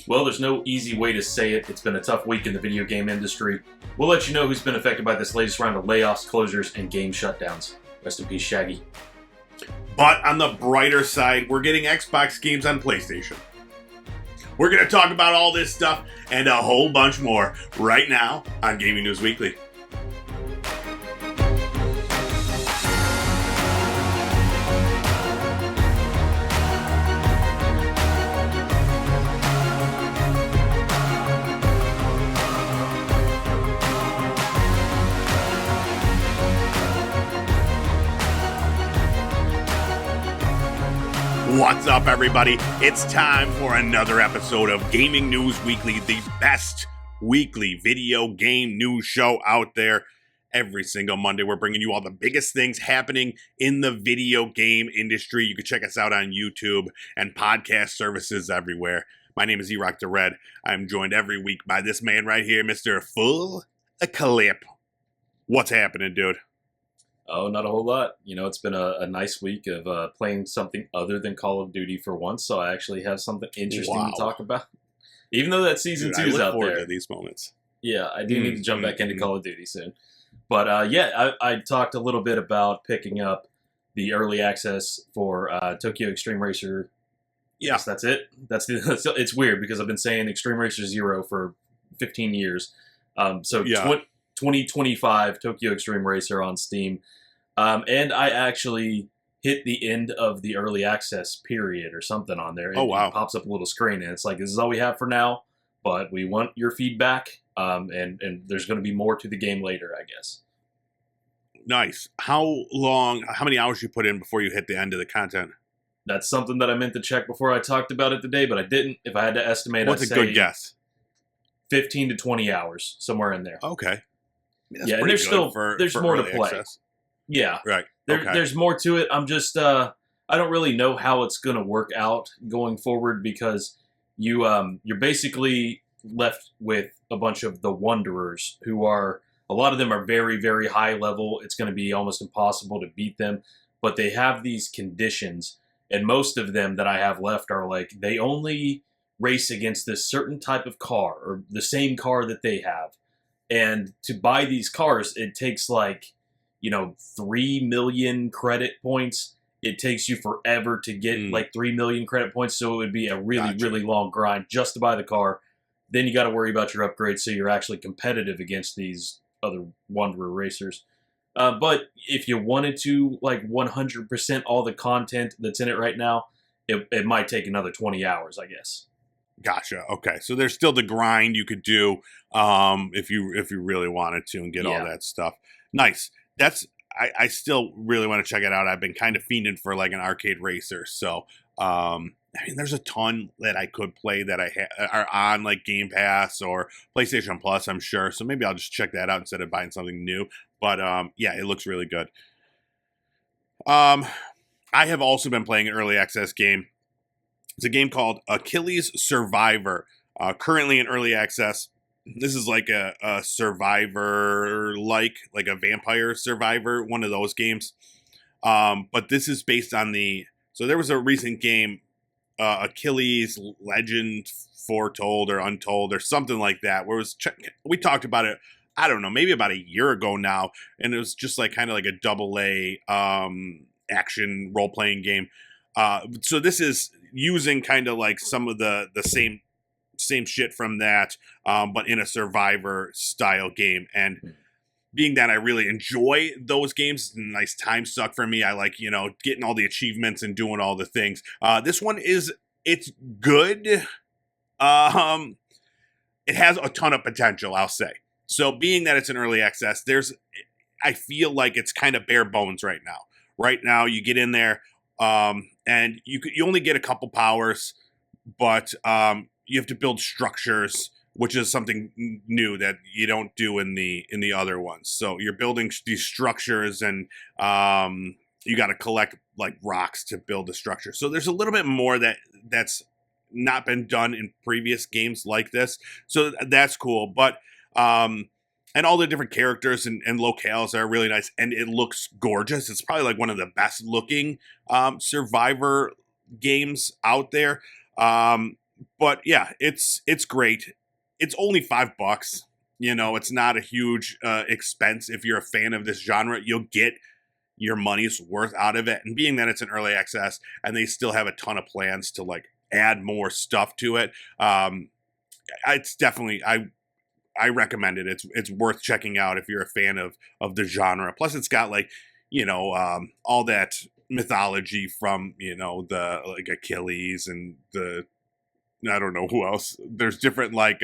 Well, there's no easy way to say it. It's been a tough week in the video game industry. We'll let you know who's been affected by this latest round of layoffs, closures, and game shutdowns. Rest in peace, Shaggy. But on the brighter side, we're getting Xbox games on PlayStation. We're going to talk about all this stuff and a whole bunch more right now on Gaming News Weekly. What's up, everybody? It's time for another episode of Gaming News Weekly, the best weekly video game news show out there. Every single Monday, we're bringing you all the biggest things happening in the video game industry. You can check us out on YouTube and podcast services everywhere. My name is E-Rock the Red. I'm joined every week by this man right here, Mr. Full Clip. What's happening, dude? Oh, not a whole lot. You know, it's been a nice week of playing something other than Call of Duty for once, so I actually have something interesting to talk about. Even though that Season 2 is out there. I look forward to these moments. Yeah, I do need to jump back into Call of Duty soon. But I talked a little bit about picking up the early access for Tokyo Extreme Racer. Yes, that's it. It's weird because I've been saying Extreme Racer Zero for 15 years. 2025 Tokyo Extreme Racer on Steam. And I actually hit the end of the early access period or something on there. It pops up a little screen and it's like, this is all we have for now, but we want your feedback. And there's going to be more to the game later, I guess. Nice. How many hours you put in before you hit the end of the content? That's something that I meant to check before I talked about it today, but I didn't. If I had to estimate, What's a good guess? 15 to 20 hours, somewhere in there. Okay. Yeah, and there's more to play. Access. Yeah, right. There's more to it. I'm just I don't really know how it's going to work out going forward because you're basically left with a bunch of the Wanderers who are, a lot of them are very, very high level. It's going to be almost impossible to beat them, but they have these conditions, and most of them that I have left are like, they only race against this certain type of car or the same car that they have. And to buy these cars, it takes 3 million credit points. It takes you forever to get 3 million credit points. So it would be a really long grind just to buy the car. Then you got to worry about your upgrades so you're actually competitive against these other Wanderer racers. But if you wanted to 100% all the content that's in it right now, it might take another 20 hours, I guess. Gotcha. Okay, so there's still the grind you could do if you really wanted to and get all that stuff. Nice. I still really want to check it out. I've been kind of fiending for an arcade racer. So there's a ton that I could play that are on Game Pass or PlayStation Plus, I'm sure. So maybe I'll just check that out instead of buying something new. But it looks really good. I have also been playing an early access game. It's a game called Achilles Survivor, currently in early access. This is like a survivor, like a vampire survivor, one of those games. But this is based on so there was a recent game, Achilles Legend Foretold or Untold or something like that, where we talked about it, I don't know, maybe about a year ago now, and it was just kind of like a AA action role-playing game. So this is using kind of some of the same shit from that, but in a survivor style game. And being that I really enjoy those games, it's a nice time suck for me. I like, getting all the achievements and doing all the things. This one it's good. It has a ton of potential, I'll say. So being that it's an early access, I feel like it's kind of bare bones right now. Right now, you get in there, and you only get a couple powers, but you have to build structures, which is something new that you don't do in the other ones. So you're building these structures, and you got to collect rocks to build the structure. So there's a little bit more that's not been done in previous games like this. So that's cool, but and all the different characters and locales are really nice, and it looks gorgeous. It's probably one of the best looking survivor games out there. But yeah, it's great. It's only $5. You know, it's not a huge expense. If you're a fan of this genre, you'll get your money's worth out of it. And being that it's an early access and they still have a ton of plans to like add more stuff to it, it's definitely I recommend it. It's worth checking out if you're a fan of the genre. Plus, it's got like all that mythology from the like Achilles and the I don't know who else. There's different like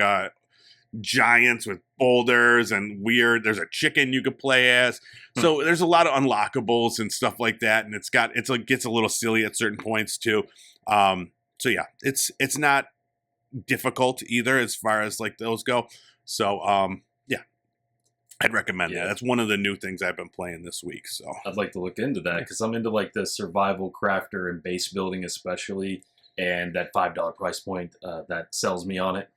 giants with boulders and weird. There's a chicken you could play as. So there's a lot of unlockables and stuff like that. And it's like gets a little silly at certain points too. So yeah, it's not difficult either as far as like those go. So yeah, I'd recommend that. That's one of the new things I've been playing this week. So I'd like to look into that because I'm into like the survival crafter and base building especially, and that $5 price point that sells me on it.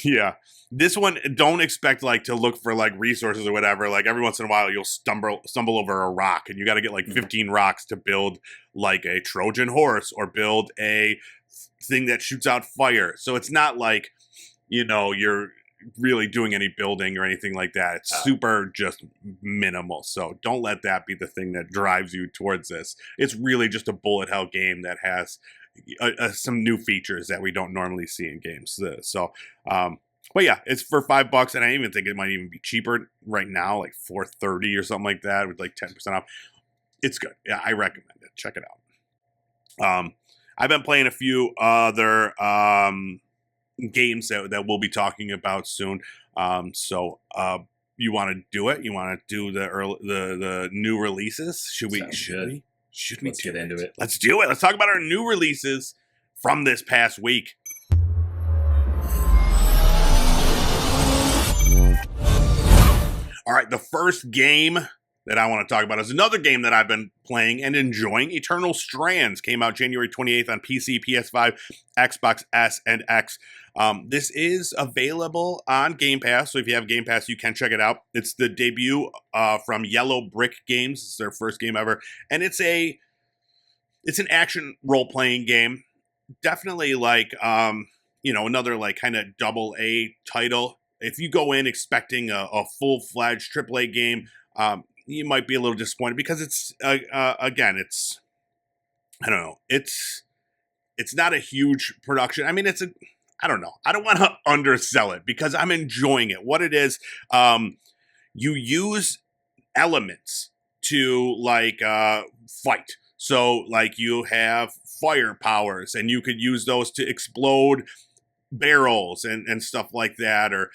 Yeah, this one, don't expect like to look for like resources or whatever. Like every once in a while, you'll stumble over a rock, and you got to get like 15 rocks to build like a Trojan horse or build a thing that shoots out fire. So it's not like you're really doing any building or anything like that. It's super just minimal. So don't let that be the thing that drives you towards this. It's really just a bullet hell game that has some new features that we don't normally see in games. So, but yeah, it's for $5, and I even think it might even be cheaper right now, like $4.30 or something like that, with like 10% off. It's good. Yeah, I recommend it. Check it out. I've been playing a few other games that we'll be talking about soon. So you want to do it? You want to do the new releases? Should we? Let's get into it. Let's do it. Let's talk about our new releases from this past week. All right, the first game that I want to talk about is another game that I've been playing and enjoying. Eternal Strands came out January 28th on PC, PS5, Xbox S, and X. This is available on Game Pass, so if you have Game Pass, you can check it out. It's the debut from Yellow Brick Games. It's their first game ever, and it's an action role-playing game. Definitely like another like kind of double A title. If you go in expecting a full-fledged AAA game, you might be a little disappointed because it's again, it's I don't know, it's not a huge production. I mean, I don't know. I don't want to undersell it because I'm enjoying it. What it is, you use elements to like fight. So like you have fire powers, and you could use those to explode barrels and stuff like that, or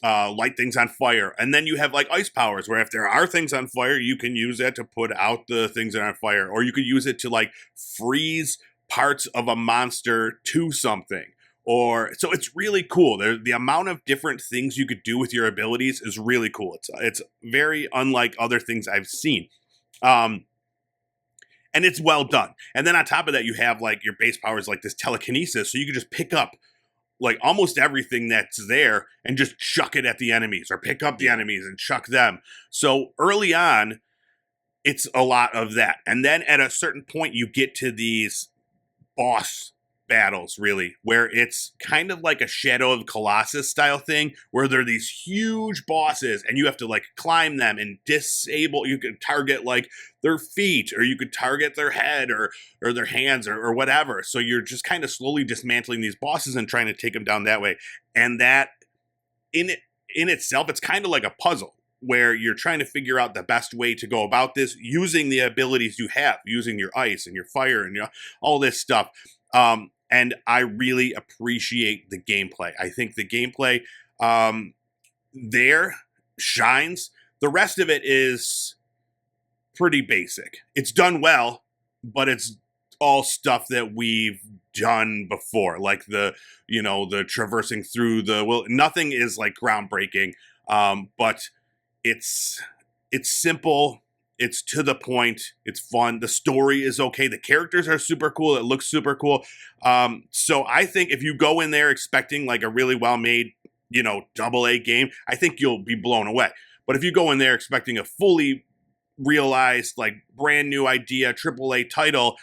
light things on fire. And then you have like ice powers, where if there are things on fire, you can use that to put out the things that are on fire, or you could use it to like freeze parts of a monster to something. So it's really cool. The amount of different things you could do with your abilities is really cool. It's very unlike other things I've seen. And it's well done. And then on top of that, you have like your base powers, like this telekinesis, so you can just pick up like almost everything that's there and just chuck it at the enemies, or pick up the enemies and chuck them. So early on, it's a lot of that. And then at a certain point, you get to these boss battles, really, where it's kind of like a Shadow of the Colossus style thing, where there are these huge bosses and you have to like climb them and disable. You could target like their feet, or you could target their head or their hands, or whatever. So you're just kind of slowly dismantling these bosses and trying to take them down that way. And that in itself, it's kind of like a puzzle, where you're trying to figure out the best way to go about this using the abilities you have, using your ice and your fire and all this stuff. And I really appreciate the gameplay. I think the gameplay there shines. The rest of it is pretty basic. It's done well, but it's all stuff that we've done before, like the traversing through nothing is like groundbreaking, but it's simple. It's to the point. It's fun. The story is okay. The characters are super cool. It looks super cool. So I think if you go in there expecting like a really well-made, AA game, I think you'll be blown away. But if you go in there expecting a fully realized, like brand new idea, AAA title,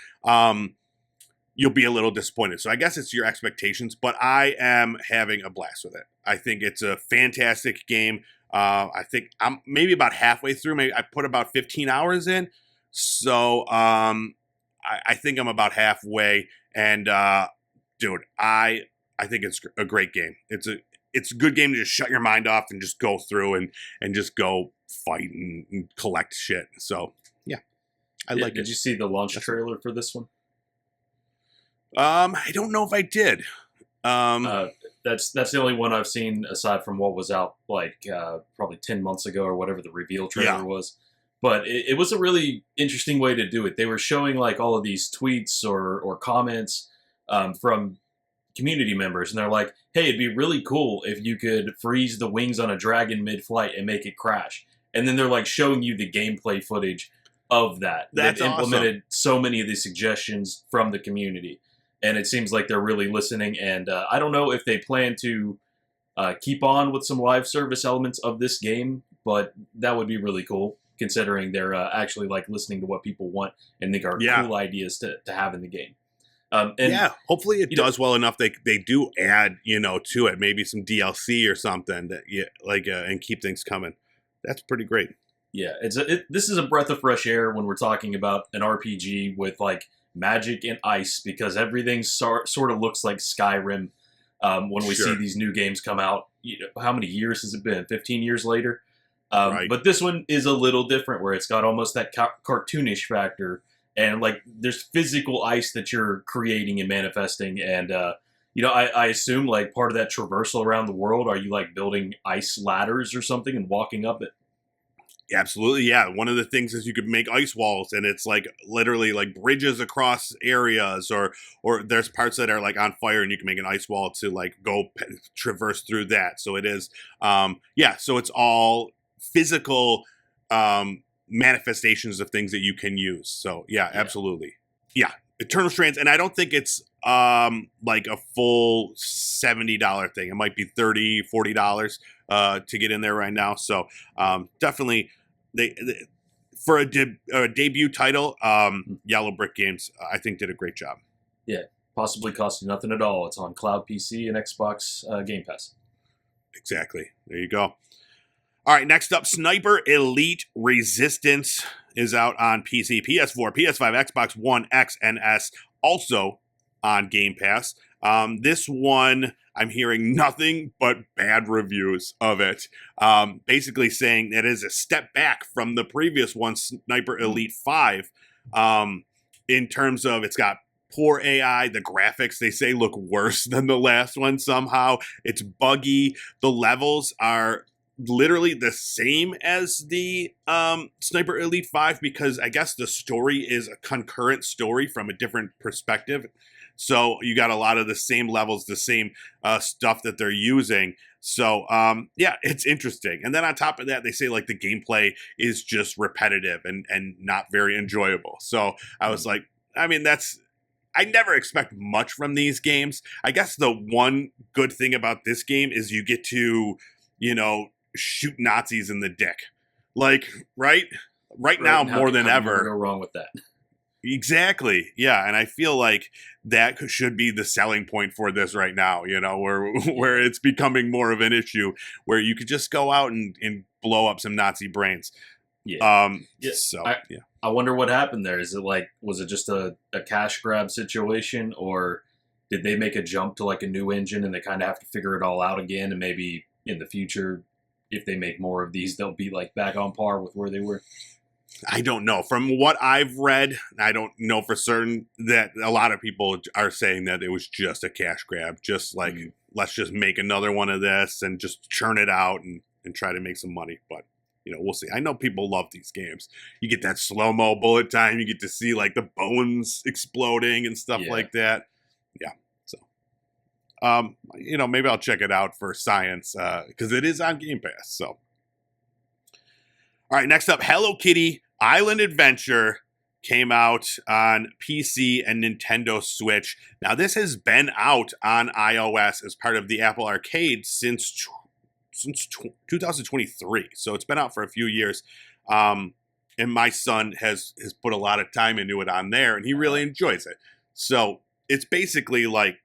you'll be a little disappointed. So I guess it's your expectations, but I am having a blast with it. I think it's a fantastic game. I think I'm maybe about halfway through. Maybe I put about 15 hours in. So I think I'm about halfway. And dude, I think it's a great game. It's a good game to just shut your mind off and just go through and just go fight and collect shit. So yeah, I like it. Did you see the launch trailer for this one? I don't know if I did. That's the only one I've seen aside from what was out like probably 10 months ago or whatever the reveal trailer was. But it was a really interesting way to do it. They were showing like all of these tweets or comments from community members, and they're like, hey, it'd be really cool if you could freeze the wings on a dragon mid-flight and make it crash. And then they're like showing you the gameplay footage of that. That's They've implemented awesome. so many of the suggestions from the community. And it seems like they're really listening. And I don't know if they plan to keep on with some live service elements of this game, but that would be really cool, considering they're actually like listening to what people want and think are cool ideas to have in the game. And hopefully it does well enough. They do add, to it, maybe some DLC or something that and keep things coming. That's pretty great. Yeah, this is a breath of fresh air when we're talking about an RPG with like magic and ice, because everything sort of looks like Skyrim when we see these new games come out. How many years has it been? 15 years later. Right. But this one is a little different, where it's got almost that cartoonish factor. And like, there's physical ice that you're creating and manifesting, and I assume like part of that traversal around the world. Are you like building ice ladders or something and walking up it? Absolutely, yeah. One of the things is you could make ice walls, and it's like literally like bridges across areas, or there's parts that are like on fire, and you can make an ice wall to like go traverse through that. So it is, So it's all physical. Manifestations of things that you can use. So yeah, absolutely. Yeah. Eternal Strands, and I don't think it's like a full $70 thing. It might be $30-$40 to get in there right now. So definitely they for a debut title, Yellow Brick Games I think did a great job. Yeah, possibly costing nothing at all. It's on cloud PC and Xbox Game Pass. Exactly. There you go. All right, next up, Sniper Elite Resistance is out on PC, PS4, PS5, Xbox One, X, and S, also on Game Pass. This one, I'm hearing nothing but bad reviews of it. Basically saying that it is a step back from the previous one, Sniper Elite 5, in terms of it's got poor AI. The graphics, they say, look worse than the last one somehow. It's buggy. The levels are literally the same as the Sniper Elite 5, because I guess the story is a concurrent story from a different perspective. So you got a lot of the same levels, the same stuff that they're using. So it's interesting. And then on top of that, they say like the gameplay is just repetitive and not very enjoyable. So I was like, I mean, I never expect much from these games. I guess the one good thing about this game is you get to, shoot Nazis in the dick. Like, right now more than ever. Go wrong with that. Exactly. Yeah, and I feel like that should be the selling point for this right now, where it's becoming more of an issue, where you could just go out and blow up some Nazi brains. Yeah. Yeah. I wonder what happened there. Is it like, was it just a cash grab situation, or did they make a jump to like a new engine and they kind of have to figure it all out again, and maybe in the future, if they make more of these, they'll be like back on par with where they were? I don't know. From what I've read, I don't know for certain, that a lot of people are saying that it was just a cash grab. Just like, let's just make another one of this and just churn it out and try to make some money. But, we'll see. I know people love these games. You get that slow-mo bullet time. You get to see like the bones exploding and stuff like that. Yeah. Maybe I'll check it out for science, because it is on Game Pass. So, all right, next up, Hello Kitty Island Adventure came out on PC and Nintendo Switch. Now, this has been out on iOS as part of the Apple Arcade since 2023. So it's been out for a few years. And my son has put a lot of time into it on there, and he really enjoys it. So it's basically like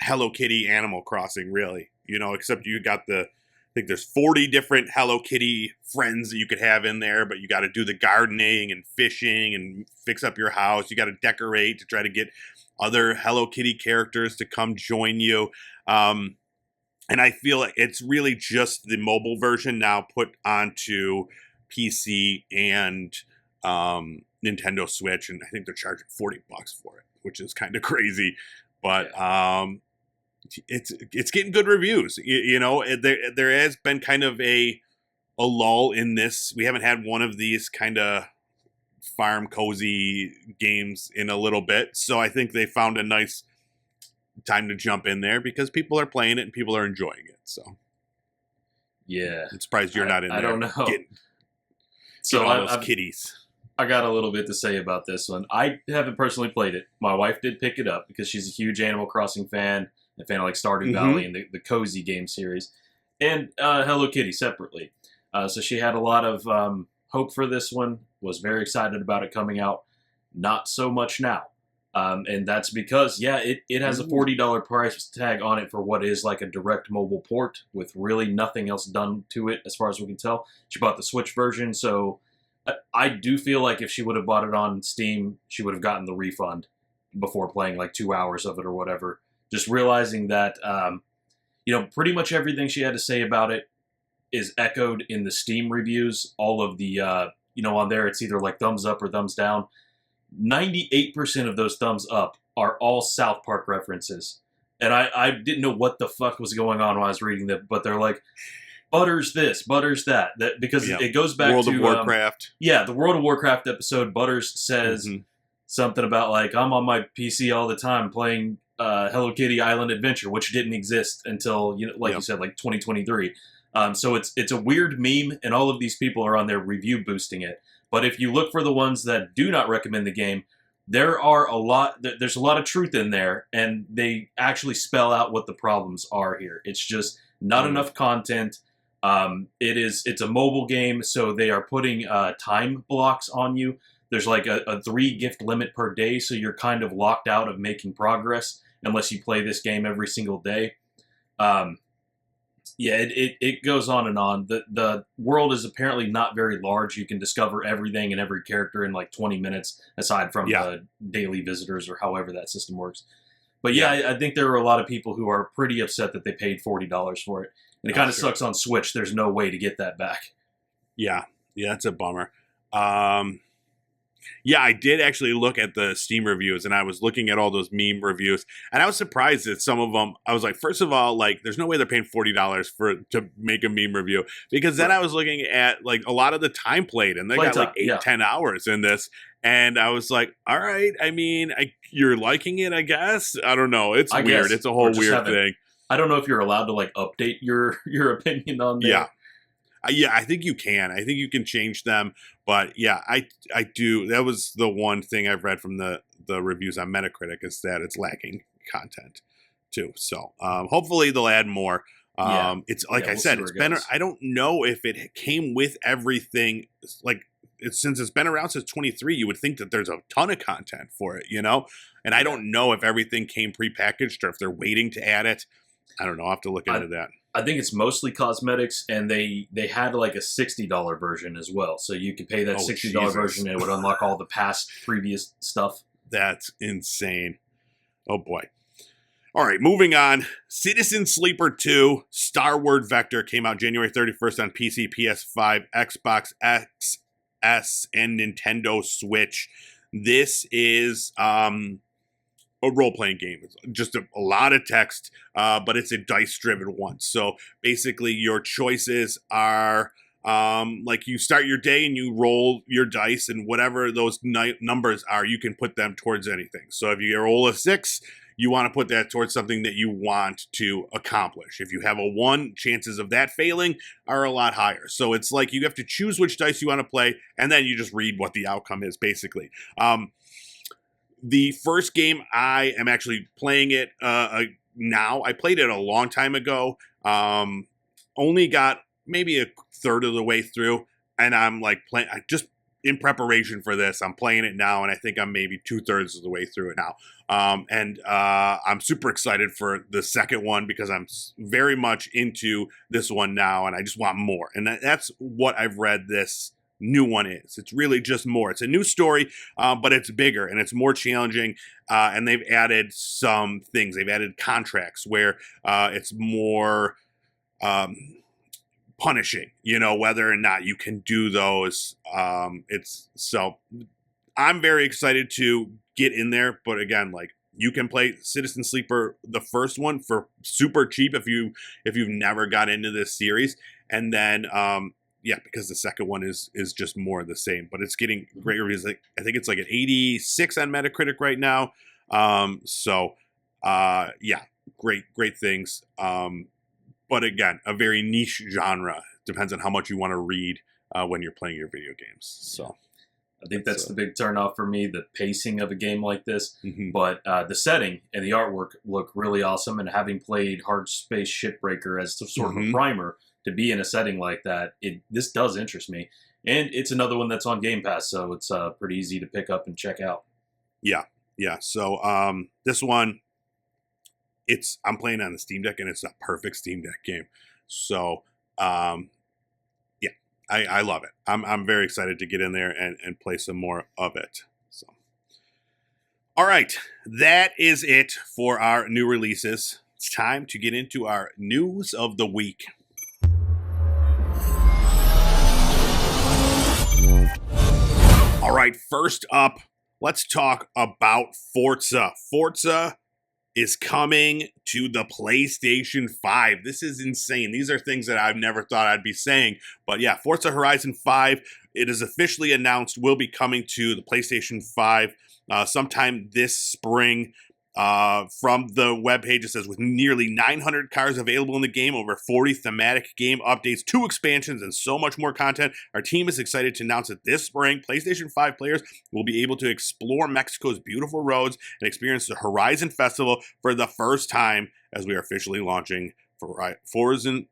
Hello Kitty Animal Crossing, really. Except you got I think there's 40 different Hello Kitty friends that you could have in there, but you got to do the gardening and fishing and fix up your house. You got to decorate to try to get other Hello Kitty characters to come join you. And I feel like it's really just the mobile version now put onto PC and Nintendo Switch, and I think they're charging $40 for it, which is kind of crazy. But it's getting good reviews. There has been kind of a lull in this. We haven't had one of these kind of farm cozy games in a little bit, so I think they found a nice time to jump in there because people are playing it and people are enjoying it. So yeah, I'm surprised you're not in there. I don't know. Getting all those kitties. I got a little bit to say about this one. I haven't personally played it. My wife did pick it up because she's a huge Animal Crossing fan, a fan of like Stardew Valley and the cozy game series, and Hello Kitty separately. So she had a lot of hope for this one, was very excited about it coming out. Not so much now. And that's because, it has a $40 price tag on it for what is like a direct mobile port with really nothing else done to it as far as we can tell. She bought the Switch version, so I do feel like if she would have bought it on Steam, she would have gotten the refund before playing like 2 hours of it or whatever. Just realizing that, pretty much everything she had to say about it is echoed in the Steam reviews. All of the, on there, it's either like thumbs up or thumbs down. 98% of those thumbs up are all South Park references. And I didn't know what the fuck was going on when I was reading that, but they're like, Butters this, Butters that because it goes back World to of Warcraft. The World of Warcraft episode. Butters says something about like, I'm on my PC all the time playing Hello Kitty Island Adventure, which didn't exist until you said, like 2023. So it's a weird meme, and all of these people are on their review boosting it. But if you look for the ones that do not recommend the game, there's a lot of truth in there, and they actually spell out what the problems are here. It's just not enough content. It's a mobile game, so they are putting time blocks on you. There's like a 3 gift limit per day, so you're kind of locked out of making progress unless you play this game every single day. It goes on and on. The world is apparently not very large. You can discover everything and every character in like 20 minutes, aside from the daily visitors or however that system works. But I think there are a lot of people who are pretty upset that they paid $40 for it. And it kind of sucks on Switch. There's no way to get that back. Yeah, it's a bummer. I did actually look at the Steam reviews, and I was looking at all those meme reviews, and I was surprised that some of them, I was like, first of all, like, there's no way they're paying $40 to make a meme review, because then I was looking at, like, a lot of the time played, and they got, like, 8-10 hours in this, and I was like, all right, I mean, you're liking it, I guess? I don't know. It's weird. It's a whole weird thing. I don't know if you're allowed to, like, update your opinion on that. Yeah, I think you can. I think you can change them. But yeah, I do. That was the one thing I've read from the reviews on Metacritic is that it's lacking content too. So hopefully they'll add more. It's like I said, it's been. I don't know if it came with everything. Like since it's been around since 23, you would think that there's a ton of content for it, And I don't know if everything came prepackaged or if they're waiting to add it. I don't know. I'll have to look into that. I think it's mostly cosmetics, and they had like a $60 version as well. So you could pay that $60 version, and it would unlock all the previous stuff. That's insane. Oh, boy. All right, moving on. Citizen Sleeper 2, Star Wars Vector came out January 31st on PC, PS5, Xbox XS, and Nintendo Switch. This is a role-playing game. It's just a lot of text, but it's a dice-driven one. So basically your choices are like you start your day and you roll your dice, and whatever those numbers are, you can put them towards anything. So if you roll a 6, you want to put that towards something that you want to accomplish. If you have a 1, chances of that failing are a lot higher. So it's like you have to choose which dice you want to play, and then you just read what the outcome is, basically. The first game, I am actually playing it now. I played it a long time ago. Only got maybe a third of the way through, and I'm like playing. in preparation for this. I'm playing it now, and I think I'm maybe 2/3 of the way through it now. And I'm super excited for the second one because I'm very much into this one now, and I just want more. And that's what I've read this new one is. It's really just more. It's a new story, but it's bigger and it's more challenging. And they've added some things. They've added contracts where it's more punishing, whether or not you can do those. I'm very excited to get in there, but again, like, you can play Citizen Sleeper, the first one, for super cheap if you've never got into this series, and then because the second one is just more of the same, but it's getting great reviews. Like, I think it's like an 86 on Metacritic right now. Great things. But again, a very niche genre. Depends on how much you want to read when you're playing your video games. So I think that's the big turnoff for me, the pacing of a game like this. Mm-hmm. But the setting and the artwork look really awesome. And having played Hard Space Shipbreaker as sort of a primer to be in a setting like that, this does interest me. And it's another one that's on Game Pass, so it's pretty easy to pick up and check out. Yeah. So this one, I'm playing on the Steam Deck, and it's a perfect Steam Deck game. So I love it. I'm very excited to get in there and play some more of it. So, all right, that is it for our new releases. It's time to get into our news of the week. All right, first up, let's talk about Forza. Forza is coming to the PlayStation 5. This is insane. These are things that I've never thought I'd be saying. But yeah, Forza Horizon 5, it is officially announced, will be coming to the PlayStation 5 sometime this spring. From the webpage, it says, with nearly 900 cars available in the game, over 40 thematic game updates, 2 expansions, and so much more content, our team is excited to announce that this spring, PlayStation 5 players will be able to explore Mexico's beautiful roads and experience the Horizon Festival for the first time, as we are officially launching Forza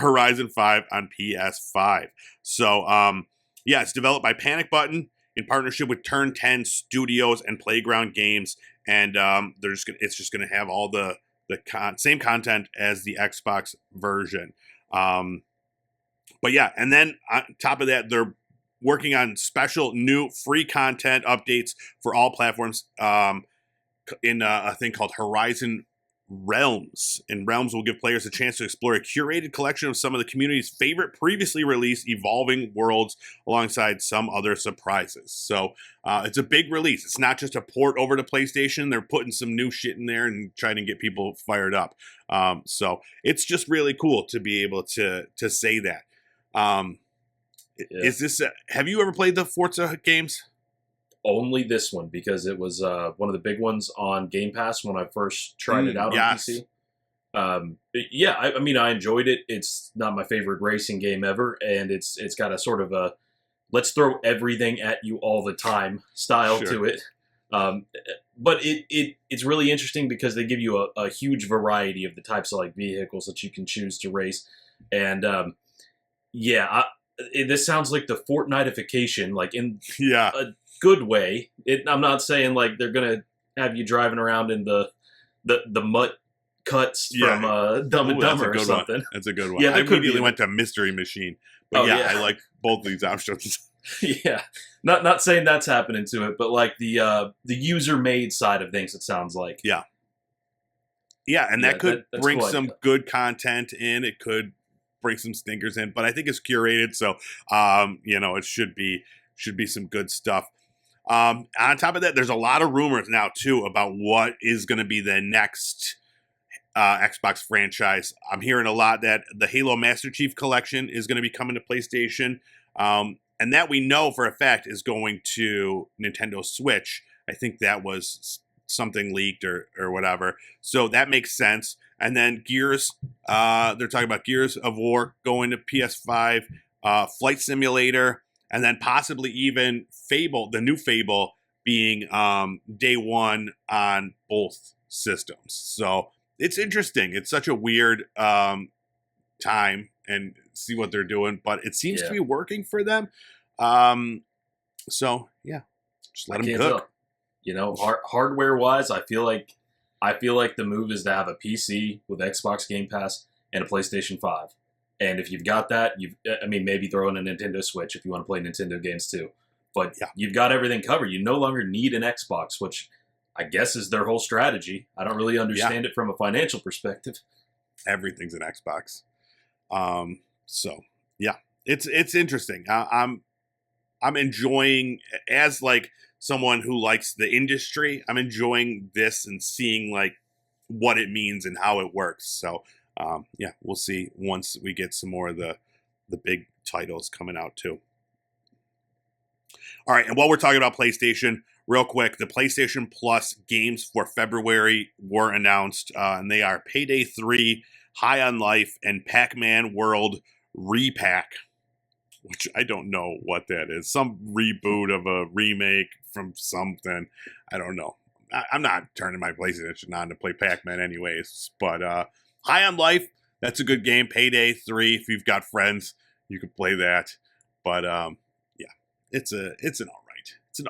Horizon 5 on PS5. So, it's developed by Panic Button in partnership with Turn 10 Studios and Playground Games. And it's just gonna have all the same content as the Xbox version. But yeah, and then on top of that, they're working on special new free content updates for all platforms in a thing called Horizon Realms. And Realms will give players a chance to explore a curated collection of some of the community's favorite previously released evolving worlds alongside some other surprises. So it's a big release. It's not just a port over to PlayStation. They're putting some new shit in there and trying to get people fired up. So it's just really cool to be able to say that. Is this have you ever played the Forza games? Only this one, because it was one of the big ones on Game Pass when I first tried it out on PC. I mean, I enjoyed it. It's not my favorite racing game ever, and it's got a sort of a let's throw everything at you all the time style to it. But it's really interesting because they give you a huge variety of the types of like vehicles that you can choose to race, and this sounds like the Fortnite-ification, like in a good way. I'm not saying like they're gonna have you driving around in the mutt cuts from Dumb and Dumber or something. One. That's a good one. Yeah, I immediately went to Mystery Machine, but I like both these options. Not saying that's happening to it, but like the user-made side of things, it sounds like. And that could bring some good content in. It could bring some stinkers in, but I think it's curated, so it should be some good stuff. On top of that, there's a lot of rumors now too about what is going to be the next Xbox franchise. I'm hearing a lot that the Halo Master Chief Collection is going to be coming to PlayStation, and that we know for a fact is going to Nintendo Switch. I think that was something leaked or whatever, so that makes sense. And then Gears, they're talking about Gears of War going to PS5, Flight Simulator, and then possibly even Fable, the new Fable, being day one on both systems. So it's interesting. It's such a weird time and see what they're doing, but it seems to be working for them. So yeah, just let I them can't cook. tell. You know, hardware wise, I feel like the move is to have a PC with Xbox Game Pass and a PlayStation 5. And if you've got that, I mean, maybe throw in a Nintendo Switch if you want to play Nintendo games too. But Yeah. you've got everything covered. You no longer need an Xbox, which I guess is their whole strategy. I don't really understand it from a financial perspective. Everything's an Xbox. So yeah, it's interesting. I'm enjoying, as like someone who likes the industry, I'm enjoying this and seeing like what it means and how it works. So yeah, we'll see once we get some more of the big titles coming out too. All right, and while we're talking about PlayStation, real quick, the PlayStation Plus games for February were announced, and they are Payday 3, High on Life, and Pac-Man World Repack, which I don't know what that is. Some reboot of a remake from something. I don't know. I'm not turning my PlayStation on to play Pac-Man anyways, but High on Life, that's a good game. Payday 3, if you've got friends, you can play that. But yeah, it's an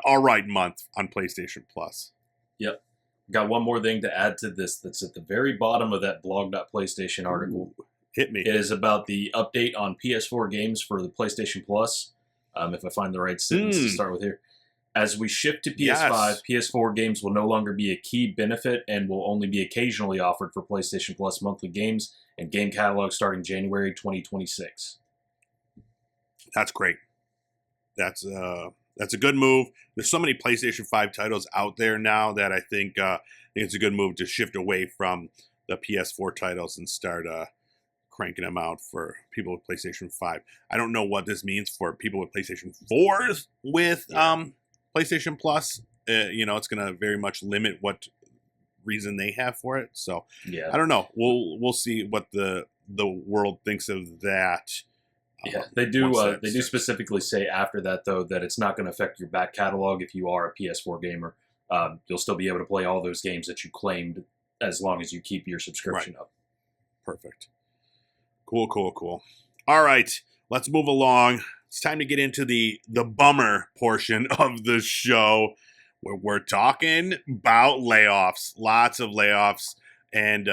all right month on PlayStation Plus. Yep. Got one more thing to add to this that's at the very bottom of that blog.playstation article. Ooh, hit me. It is about the update on PS4 games for the PlayStation Plus. If I find the right sentence to start with here. As we shift to PS5, PS4 games will no longer be a key benefit and will only be occasionally offered for PlayStation Plus monthly games and game catalog starting January 2026. That's great. That's a good move. There's so many PlayStation 5 titles out there now that I think it's a good move to shift away from the PS4 titles and start cranking them out for people with PlayStation 5. I don't know what this means for people with PlayStation 4s with PlayStation Plus. It's going to very much limit what reason they have for it. So yeah, I don't know. We'll see what the world thinks of that. Yeah, they do. They do specifically say after that, though, that it's not going to affect your back catalog if you are a PS4 gamer. You'll still be able to play all those games that you claimed as long as you keep your subscription up. Perfect. Cool. All right, let's move along. It's time to get into the bummer portion of the show where we're talking about layoffs. Lots of layoffs and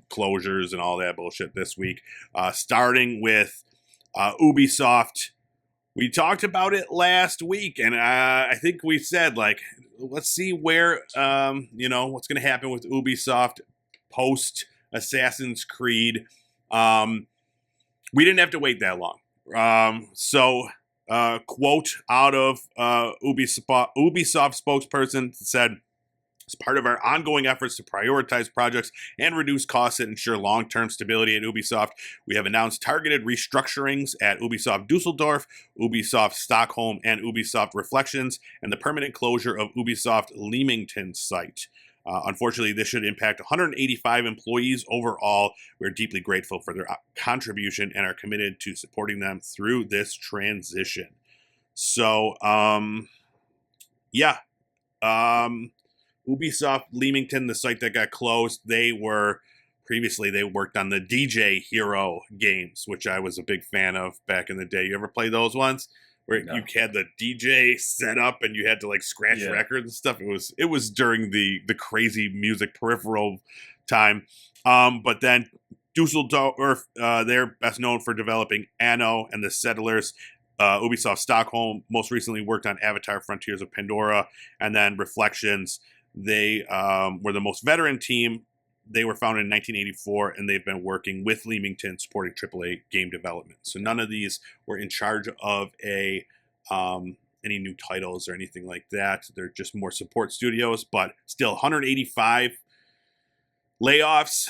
closures and all that bullshit this week. Starting with Ubisoft. We talked about it last week, and I think we said, like, let's see where, what's going to happen with Ubisoft post Assassin's Creed. We didn't have to wait that long. Quote out of Ubisoft spokesperson said, as part of our ongoing efforts to prioritize projects and reduce costs and ensure long-term stability at Ubisoft, we have announced targeted restructurings at Ubisoft Dusseldorf, Ubisoft Stockholm, and Ubisoft Reflections, and the permanent closure of Ubisoft Leamington site. Unfortunately, this should impact 185 employees overall. We're deeply grateful for their contribution and are committed to supporting them through this transition. So, Ubisoft Leamington, the site that got closed, they worked on the DJ Hero games, which I was a big fan of back in the day. You ever play those ones where you had the DJ set up and you had to like scratch records and stuff? It was during the crazy music peripheral time. But then Dusseldorf, they're best known for developing Anno and the Settlers. Ubisoft Stockholm most recently worked on Avatar: Frontiers of Pandora, and then Reflections. They were the most veteran team. They were founded in 1984, and they've been working with Leamington supporting AAA game development. So none of these were in charge of any new titles or anything like that. They're just more support studios, but still 185 layoffs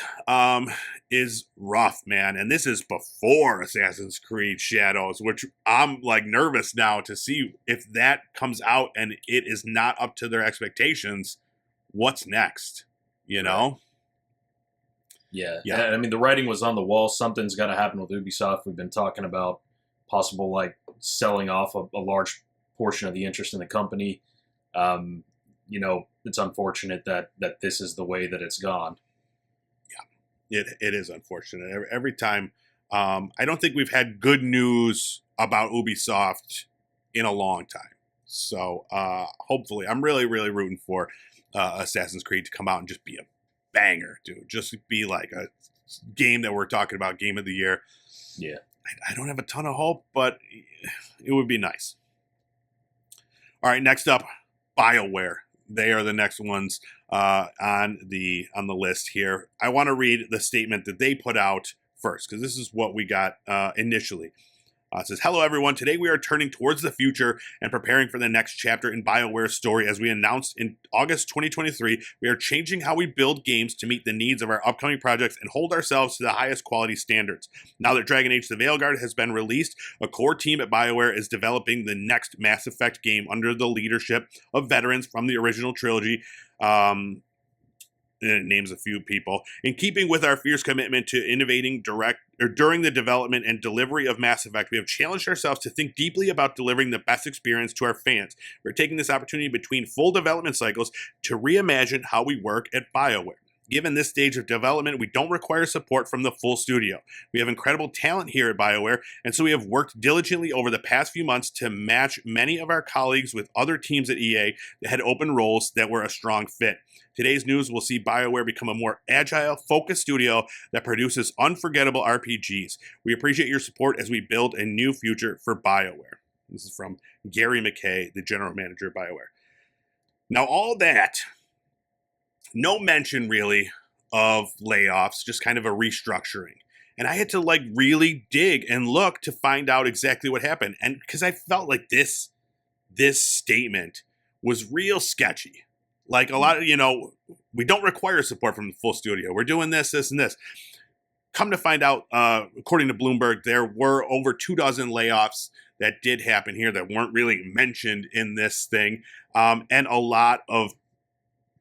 is rough, man. And this is before Assassin's Creed Shadows, which I'm like nervous now to see if that comes out and it is not up to their expectations. What's next? You know? Yeah. I mean, the writing was on the wall. Something's got to happen with Ubisoft. We've been talking about possible like selling off a large portion of the interest in the company. It's unfortunate that this is the way that it's gone. Yeah, it is unfortunate. Every time, I don't think we've had good news about Ubisoft in a long time. So hopefully, I'm really, really rooting for Assassin's Creed to come out and just be a banger, dude. Just be like a game that we're talking about, game of the year. Yeah. I don't have a ton of hope, but it would be nice. All right, next up, BioWare. They are the next ones on the list here. I want to read the statement that they put out first, because this is what we got initially. It says, "Hello, everyone. Today we are turning towards the future and preparing for the next chapter in BioWare's story. As we announced in August 2023, we are changing how we build games to meet the needs of our upcoming projects and hold ourselves to the highest quality standards. Now that Dragon Age The Veilguard has been released, a core team at BioWare is developing the next Mass Effect game under the leadership of veterans from the original trilogy." And it names a few people. "In keeping with our fierce commitment to innovating during the development and delivery of Mass Effect, we have challenged ourselves to think deeply about delivering the best experience to our fans. We're taking this opportunity between full development cycles to reimagine how we work at BioWare. Given this stage of development, we don't require support from the full studio. We have incredible talent here at BioWare, and so we have worked diligently over the past few months to match many of our colleagues with other teams at EA that had open roles that were a strong fit. Today's news will see BioWare become a more agile, focused studio that produces unforgettable RPGs. We appreciate your support as we build a new future for BioWare." This is from Gary McKay, the general manager of BioWare. Now, all that, no mention really of layoffs, just kind of a restructuring. And I had to really dig and look to find out exactly what happened. And because I felt like this statement was real sketchy. Like a lot of, we don't require support from the full studio. We're doing this, this, and this. Come to find out, according to Bloomberg, there were over 24 layoffs that did happen here that weren't really mentioned in this thing. And a lot of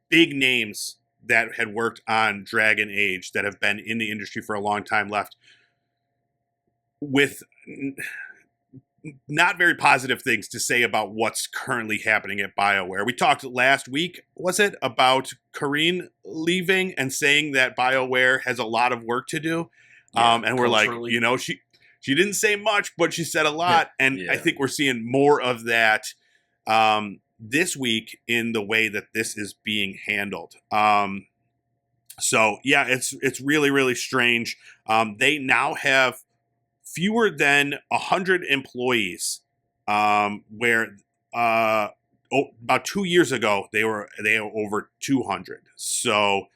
big names that had worked on Dragon Age that have been in the industry for a long time left with not very positive things to say about what's currently happening at BioWare. We talked last week, was it, about Corrine leaving and saying that BioWare has a lot of work to do. Yeah, and we're like, she didn't say much, but she said a lot. And I think we're seeing more of that this week in the way that this is being handled. So yeah, it's really, really strange. They now have fewer than 100 employees, where about 2 years ago they were over 200. So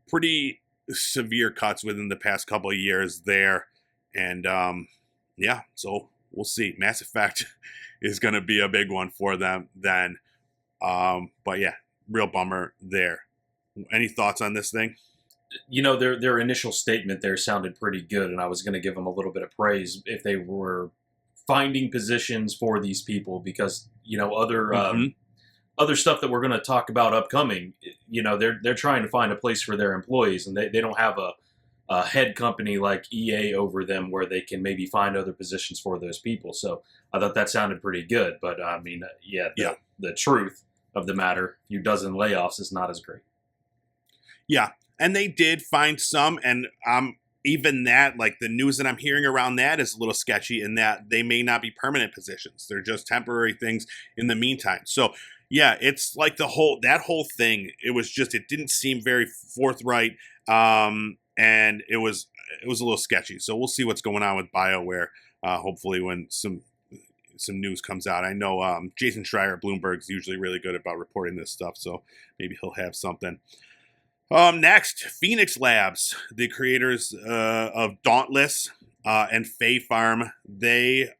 pretty severe cuts within the past couple of years there. And so we'll see. Mass Effect is going to be a big one for them then. But yeah, real bummer there. Any thoughts on this thing? Their initial statement there sounded pretty good, and I was going to give them a little bit of praise if they were finding positions for these people, because other stuff that we're going to talk about upcoming, they're trying to find a place for their employees, and they don't have a head company like EA over them where they can maybe find other positions for those people. So I thought that sounded pretty good, but I mean, the truth of the matter, a few dozen layoffs is not as great. Yeah. And they did find some, and even that, the news that I'm hearing around that is a little sketchy in that they may not be permanent positions. They're just temporary things in the meantime. So, yeah, it's like that whole thing, it didn't seem very forthright, and it was a little sketchy. So we'll see what's going on with BioWare, hopefully when some news comes out. I know Jason Schreier at Bloomberg is usually really good about reporting this stuff, so maybe he'll have something. Next, Phoenix Labs, the creators of Dauntless and Fae Farm, they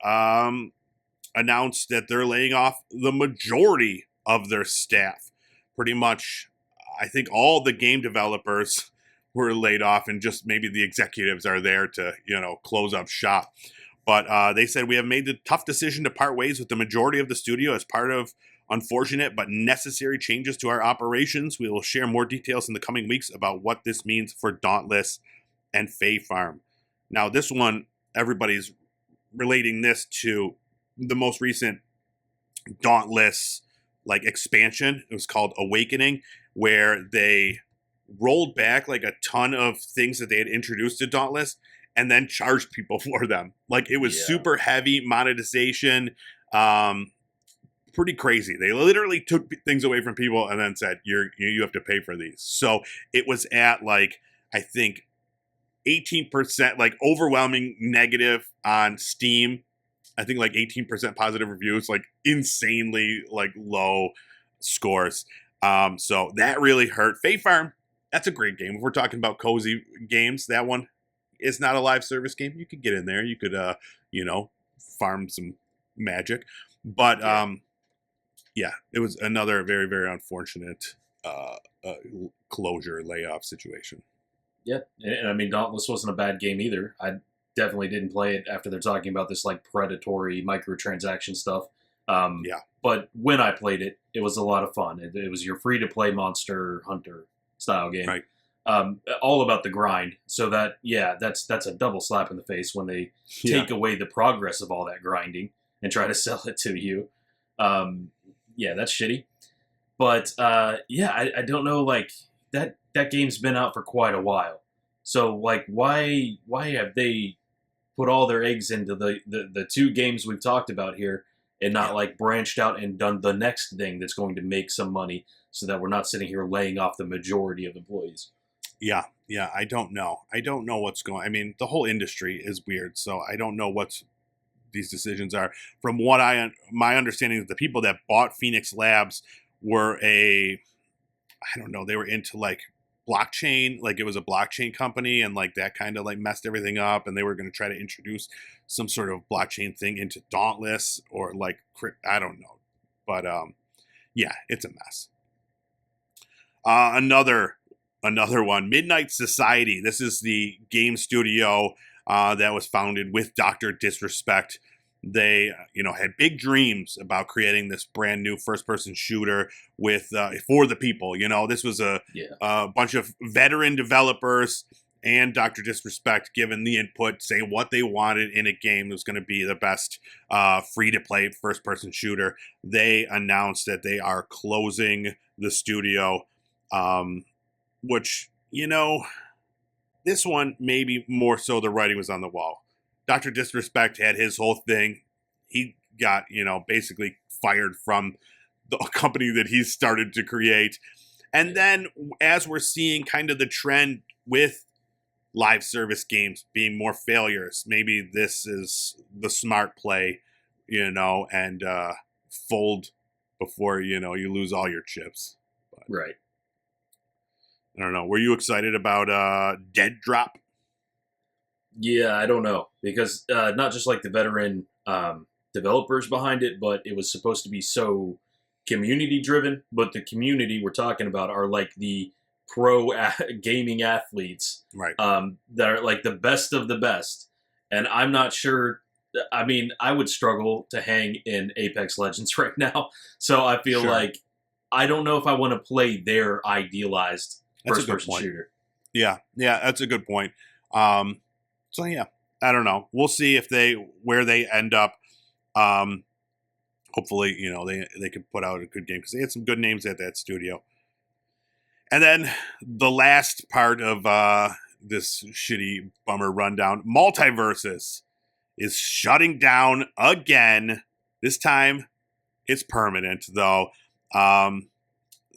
announced that they're laying off the majority of their staff. Pretty much, I think all the game developers were laid off, and just maybe the executives are there to, close up shop. But they said, "We have made the tough decision to part ways with the majority of the studio as part of unfortunate but necessary changes to our operations. We will share more details in the coming weeks about what this means for Dauntless and Fae Farm." Now, this one, everybody's relating this to the most recent Dauntless expansion. It was called Awakening, where they rolled back a ton of things that they had introduced to Dauntless and then charged people for them. It was super heavy monetization, pretty crazy. They literally took things away from people and then said, you have to pay for these. So it was at like, I think 18%, like overwhelming negative on Steam. I think like 18% positive reviews, like insanely like low scores. So that really hurt. Fae Farm, that's a great game. If we're talking about cozy games, that one is not a live service game. You could get in there. You could, farm some magic. But yeah, it was another very, very unfortunate closure layoff situation. Yeah, and I mean, Dauntless wasn't a bad game either. I definitely didn't play it after they're talking about this like predatory microtransaction stuff. Yeah. But when I played it, it was a lot of fun. It was your free to play Monster Hunter style game. Right. All about the grind. So that's a double slap in the face when they take away the progress of all that grinding and try to sell it to you. That's shitty. But I don't know, like that game's been out for quite a while. So like why have they put all their eggs into the two games we've talked about here and not like branched out and done the next thing that's going to make some money so that we're not sitting here laying off the majority of employees? Yeah, I don't know. I don't know what's going. I mean, the whole industry is weird, so I don't know what these decisions are. From what my understanding is the people that bought Phoenix Labs were I don't know, they were into like blockchain, like it was a blockchain company, and like that kind of like messed everything up, and they were going to try to introduce some sort of blockchain thing into Dauntless or like I don't know, but it's a mess. Another one, Midnight Society. This is the game studio that was founded with Dr. Disrespect. They, had big dreams about creating this brand new first-person shooter with for the people. This was a bunch of veteran developers and Dr. Disrespect given the input, saying what they wanted in a game that was going to be the best free-to-play first-person shooter. They announced that they are closing the studio, which, this one maybe more so the writing was on the wall. Dr. Disrespect had his whole thing. He got, basically fired from the company that he started to create. And then as we're seeing kind of the trend with live service games being more failures, maybe this is the smart play, and fold before, you lose all your chips. But, right. I don't know. Were you excited about Dead Drop? Yeah, I don't know. Because not just like the veteran developers behind it, but it was supposed to be so community driven. But the community we're talking about are like the pro gaming athletes. Right. That are like the best of the best. And I'm not sure. I mean, I would struggle to hang in Apex Legends right now. So I feel like I don't know if I want to play their idealized first-person shooter. Yeah, that's a good point. So yeah, I don't know. We'll see where they end up. Hopefully, they can put out a good game because they had some good names at that studio. And then the last part of this shitty bummer rundown, Multiverses is shutting down again. This time, it's permanent though.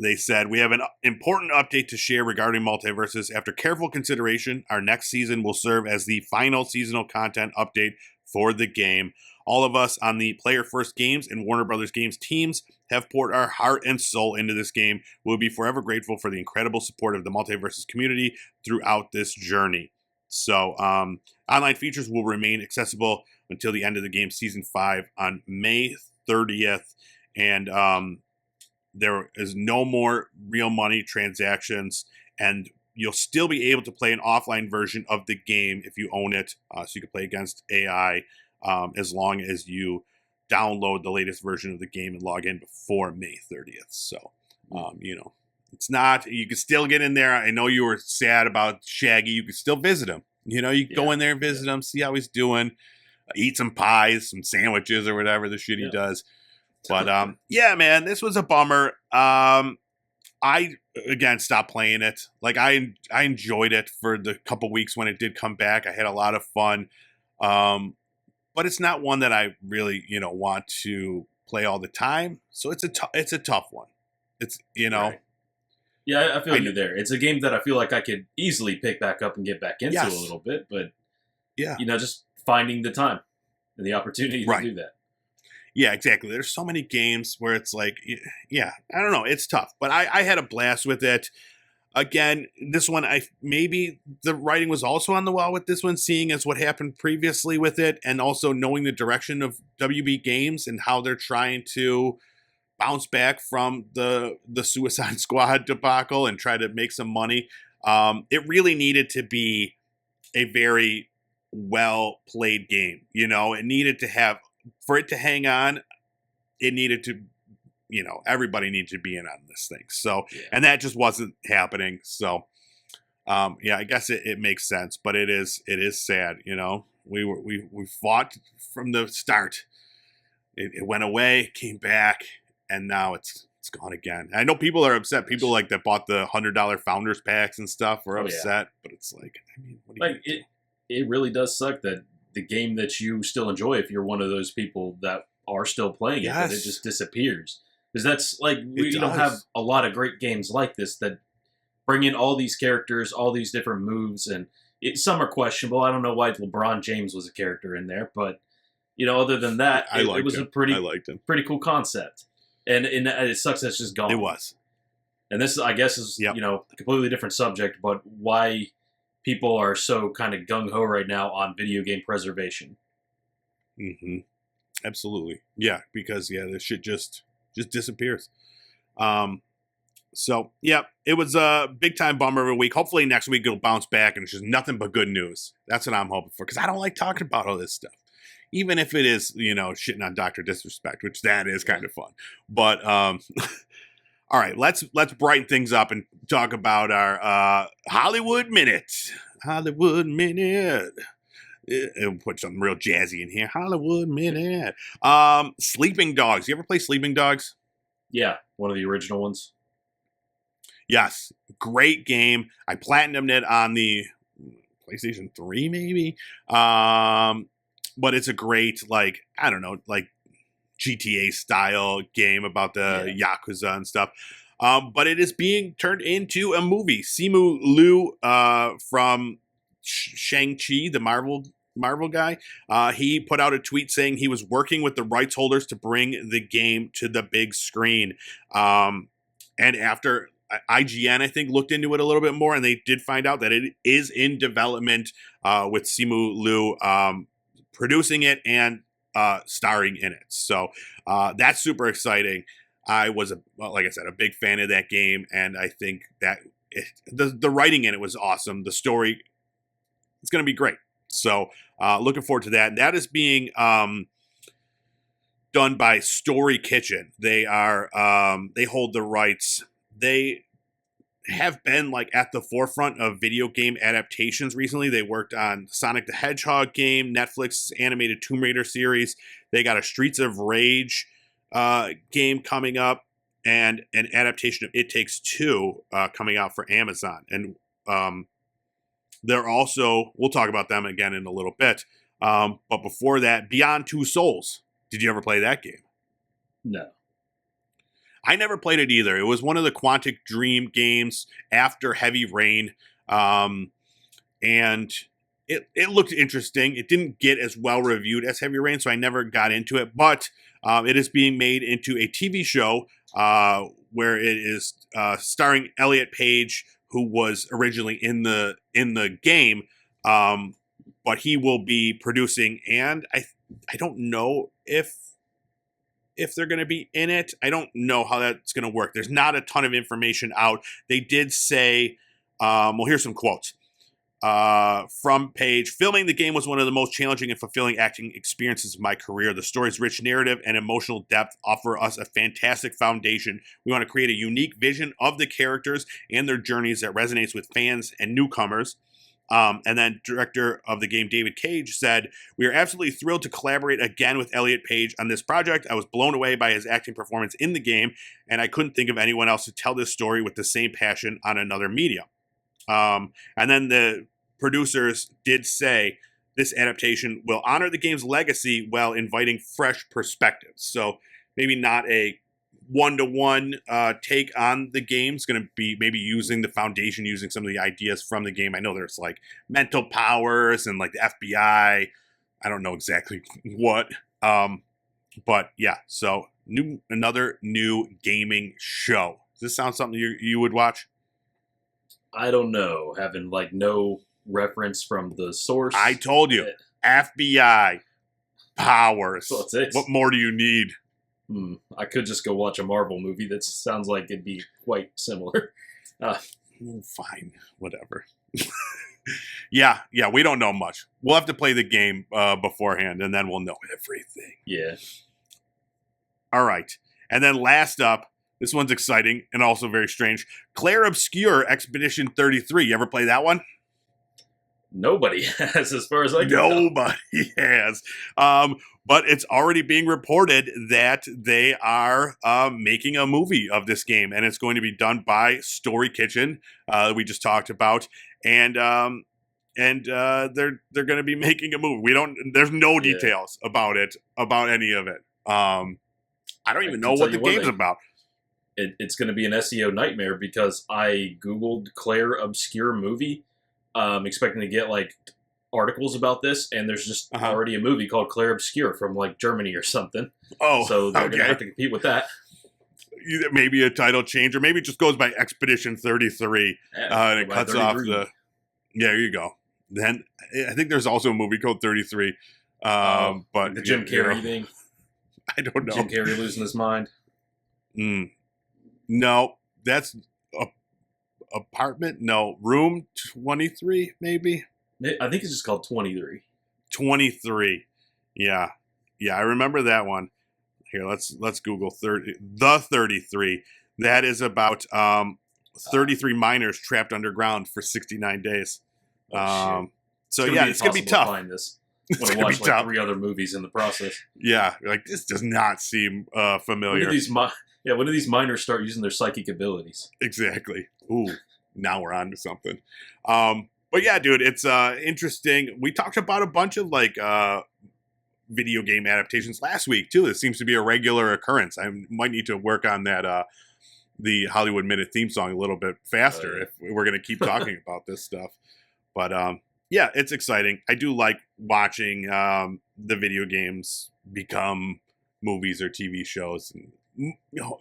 They said, we have an important update to share regarding Multiverses. After careful consideration, our next season will serve as the final seasonal content update for the game. All of us on the Player First Games and Warner Brothers Games teams have poured our heart and soul into this game. We'll be forever grateful for the incredible support of the Multiverses community throughout this journey. So, online features will remain accessible until the end of the game, Season 5, on May 30th. And there is no more real money transactions, and you'll still be able to play an offline version of the game if you own it. So you can play against AI as long as you download the latest version of the game and log in before May 30th. So, it's not, you can still get in there. I know you were sad about Shaggy. You can still visit him. You can go in there and visit him, see how he's doing, eat some pies, some sandwiches or whatever the shit he does. But yeah, man, this was a bummer. I again stopped playing it. Like I enjoyed it for the couple weeks when it did come back. I had a lot of fun. But it's not one that I really, want to play all the time. So it's a tough one. It's, you know. Right. Yeah, I feel you there. It's a game that I feel like I could easily pick back up and get back into Yes. a little bit, but Yeah. just finding the time and the opportunity to do that. Yeah, exactly. There's so many games where it's like, yeah, I don't know. It's tough, but I had a blast with it. Again, this one, maybe the writing was also on the wall with this one, seeing as what happened previously with it, and also knowing the direction of WB Games and how they're trying to bounce back from the Suicide Squad debacle and try to make some money. It really needed to be a very well played game. It needed to have, for it to hang on, it needed to, everybody needed to be in on this thing. So, and that just wasn't happening. So, yeah, I guess it makes sense, but it is sad. We fought from the start. It went away, came back, and now it's gone again. I know people are upset. People like that bought the $100 founders packs and stuff are upset, but it's like, I mean, what do you it really does suck that the game that you still enjoy, if you're one of those people that are still playing it, that it just disappears. Because that's like, we don't have a lot of great games like this that bring in all these characters, all these different moves, and some are questionable. I don't know why LeBron James was a character in there, but other than that, it was a pretty cool concept. And it sucks that it's just gone. It was. And this, I guess, is a completely different subject, but why people are so kind of gung-ho right now on video game preservation. Mm-hmm. Absolutely. Yeah, because, this shit just disappears. So, yeah, it was a big-time bummer of a week. Hopefully next week it'll bounce back and it's just nothing but good news. That's what I'm hoping for, because I don't like talking about all this stuff. Even if it is, shitting on Dr. Disrespect, which that is kind of fun. But, all right, let's brighten things up and talk about our Hollywood Minute. Hollywood Minute. It'll put something real jazzy in here. Hollywood Minute. Sleeping Dogs. You ever play Sleeping Dogs? Yeah, one of the original ones. Yes, great game. I platinumed it on the PlayStation 3, maybe. But it's a great, I don't know, GTA style game about the Yakuza and stuff. But it is being turned into a movie. Simu Liu from Shang-Chi, the Marvel guy, he put out a tweet saying he was working with the rights holders to bring the game to the big screen. And after IGN, I think, looked into it a little bit more, and they did find out that it is in development with Simu Liu producing it and starring in it. So that's super exciting. I was, like I said, a big fan of that game, and I think that the writing in it was awesome. The story, it's going to be great. So looking forward to that. And that is being done by Story Kitchen. They hold the rights. They have been at the forefront of video game adaptations recently. They worked on Sonic the Hedgehog game, Netflix animated Tomb Raider series. They got a Streets of Rage game coming up, and an adaptation of It Takes Two coming out for Amazon. And they're also, we'll talk about them again in a little bit. But before that, Beyond Two Souls. Did you ever play that game? No. I never played it either. It was one of the Quantic Dream games after Heavy Rain. And it looked interesting. It didn't get as well reviewed as Heavy Rain, so I never got into it. But it is being made into a TV show where it is starring Elliot Page, who was originally in the game. But he will be producing, and I don't know if they're going to be in it. I don't know how that's going to work. There's not a ton of information out. They did say, well, here's some quotes from Page. Filming the game was one of the most challenging and fulfilling acting experiences of my career. The story's rich narrative and emotional depth offer us a fantastic foundation. We want to create a unique vision of the characters and their journeys that resonates with fans and newcomers. And then director of the game, David Cage, said, "We are absolutely thrilled to collaborate again with Elliot Page on this project. I was blown away by his acting performance in the game, and I couldn't think of anyone else to tell this story with the same passion on another medium." And then the producers did say this adaptation will honor the game's legacy while inviting fresh perspectives. So maybe not a one-to-one take on the game. It's going to be maybe using the foundation, using some of the ideas from the game. I know there's like mental powers and like the FBI. I don't know exactly what. But yeah, so another new gaming show. Does this sound something you would watch? I don't know. Having like no reference from the source. I told you, FBI powers. So it's it. What more do you need? I could just go watch a Marvel movie that sounds like it'd be quite similar. Fine, whatever. yeah, we don't know much. We'll have to play the game beforehand, and then we'll know everything. Yeah. All right. And then last up, this one's exciting and also very strange. Clair Obscure Expedition 33. You ever play that one? Nobody has, as far as I can tell. Nobody has. But it's already being reported that they are making a movie of this game, and it's going to be done by Story Kitchen, we just talked about, and they're going to be making a movie. There's no details about any of it. I don't even know what the game's about. It's going to be an SEO nightmare because I Googled Clair Obscure movie, expecting to get like articles about this, and there's just already a movie called Clair Obscure from like Germany or something. Oh, so they're going to have to compete with that. Maybe a title change, or maybe it just goes by Expedition 33, and it cuts 33. Off the. Yeah, there you go. Then I think there's also a movie called 33, but the Jim Carrey thing. I don't know. Jim Carrey losing his mind. No, that's apartment. No, room 23, maybe. I think it's just called 23. 23. Yeah. I remember that one. Here, let's Google 33. That is about 33 miners trapped underground for 69 days. So yeah, it's gonna be tough. To find this. Want to watch like 3 other movies in the process. Yeah, like this does not seem familiar. When do these miners start using their psychic abilities? Exactly. Ooh, now we're on to something. But yeah, dude, it's interesting. We talked about a bunch of like video game adaptations last week too. It seems to be a regular occurrence. I might need to work on that the Hollywood Minute theme song a little bit faster if we're going to keep talking about this stuff. But yeah, it's exciting. I do like watching the video games become movies or TV shows. And,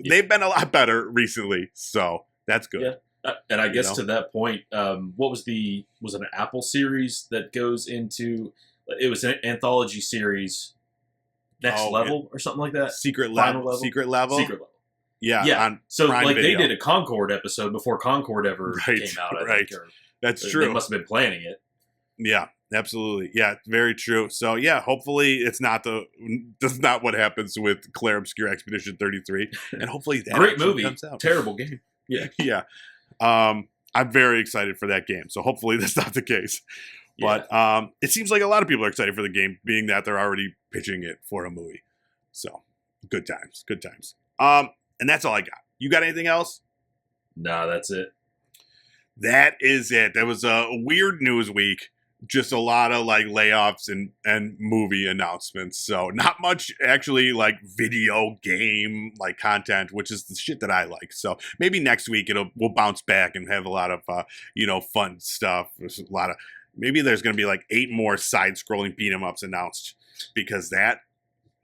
they've been a lot better recently, so that's good. Yeah. And I guess to that point, what was it an Apple series that goes into? It was an anthology series, Next Level or something like that. Secret Level. Yeah. So Prime like Video. they did a Concord episode before Concord ever came out. I think, that's true. They must have been planning it. Yeah, absolutely. Yeah, very true. So yeah, hopefully that's not what happens with Clair Obscure Expedition 33, and hopefully that great movie, comes out. Terrible game. Yeah, yeah. I'm very excited for that game. So hopefully that's not the case. But it seems like a lot of people are excited for the game, being that they're already pitching it for a movie. So good times. And that's all I got. You got anything else? No, that's it. That is it. That was a weird news week. Just a lot of like layoffs and movie announcements. So not much actually like video game like content, which is the shit that I like. So maybe next week we'll bounce back and have a lot of fun stuff. There's a lot of maybe there's going to be like 8 more side scrolling beat 'em ups announced, because that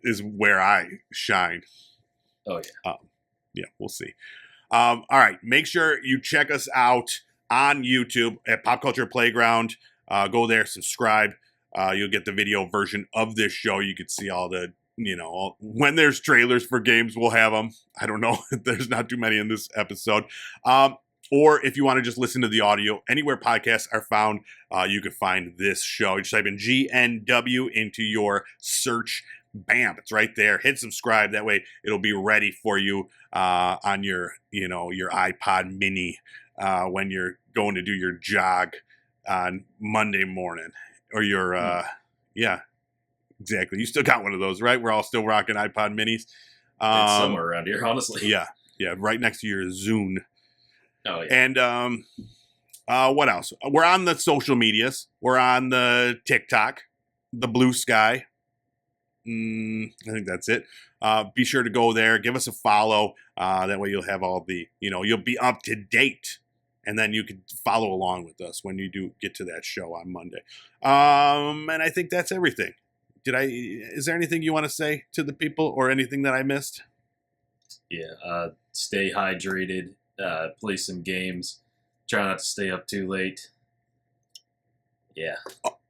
is where I shine. Oh yeah. Yeah, we'll see. All right, make sure you check us out on YouTube at Pop Culture Playground. Go there, subscribe. You'll get the video version of this show. You can see all the, when there's trailers for games, we'll have them. I don't know. There's not too many in this episode. Or if you want to just listen to the audio, anywhere podcasts are found, you can find this show. You just type in GNW into your search. Bam, it's right there. Hit subscribe. That way it'll be ready for you on your iPod mini when you're going to do your jog on Monday morning, or your yeah, exactly. You still got one of those, right? We're all still rocking iPod minis. It's somewhere around here, honestly. Yeah, right next to your Zune. Oh yeah. And what else? We're on the social medias. We're on the TikTok, the Blue Sky. I think that's it. Be sure to go there, give us a follow. That way you'll have all the, you'll be up to date. And then you can follow along with us when you do get to that show on Monday. And I think that's everything. Is there anything you want to say to the people or anything that I missed? Yeah, stay hydrated, play some games, try not to stay up too late. Yeah.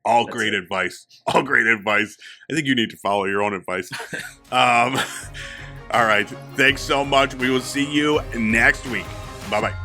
All great advice. All great advice. I think you need to follow your own advice. All right. Thanks so much. We will see you next week. Bye-bye.